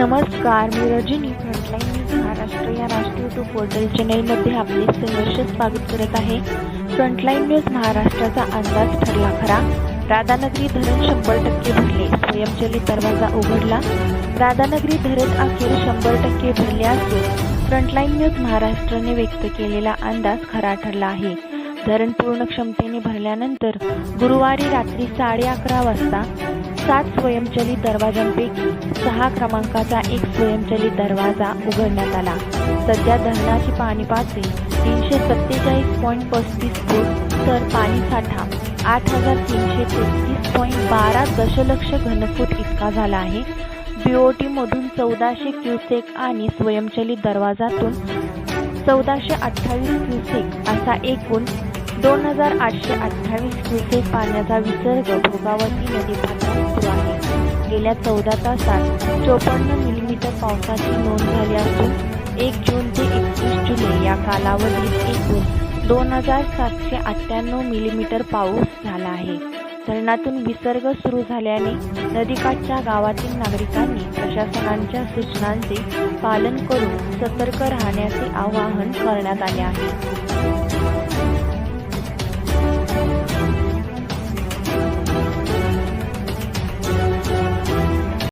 नमस्कार, मी Rajani frontline news Maharashtra या राष्ट्रीय यूट्यूब पोर्टल चॅनेलमध्ये आपले सहर्ष स्वागत करत आहे। फ्रंटलाईन न्यूज महाराष्ट्राचा अंदाज ठरला खरा। राधानगरी धरण 100% भरले, स्वयंचलित दरवाजा उघडला। राधानगरी धरण अखेर 100% भरले असून फ्रंटलाईन न्यूज महाराष्ट्राने व्यक्त केलेला अंदाज खरा ठरला आहे। धरण पूर्ण क्षमतेने भरल्यानंतर गुरुवारी रात्री 11:30 वाजता 7 स्वयंचलित दरवाजांपैकी 6 क्रमांकाचा एक स्वयंचलित दरवाजा उघडण्यात आला। सध्या धरणाची पाणी पातळी 347.35 फूट तर पाणी साठा 8333.12 दशलक्ष घनफूट इतका झाला आहे। बीओटी मधून 1400 क्युसेक आणि स्वयंचलित दरवाजातून 1428 क्युसेक असा एकूण 2828 क्युसेक पाण्याचा विसर्ग भोगावती नदीपात्रात सुरू आहे। गेल्या 14 तासात 54 मिलीमीटर पावसाची नोंद झाली असून 1 जून ते 31 जुलै या कालावधीत एकूण 2798 मिलीमीटर पाऊस झाला आहे। धरणातून विसर्ग सुरू झाल्याने नदीकाठच्या गावातील नागरिकांनी प्रशासनाच्या सूचनांचे पालन करून सतर्क राहण्याचे आवाहन करण्यात आले आहे।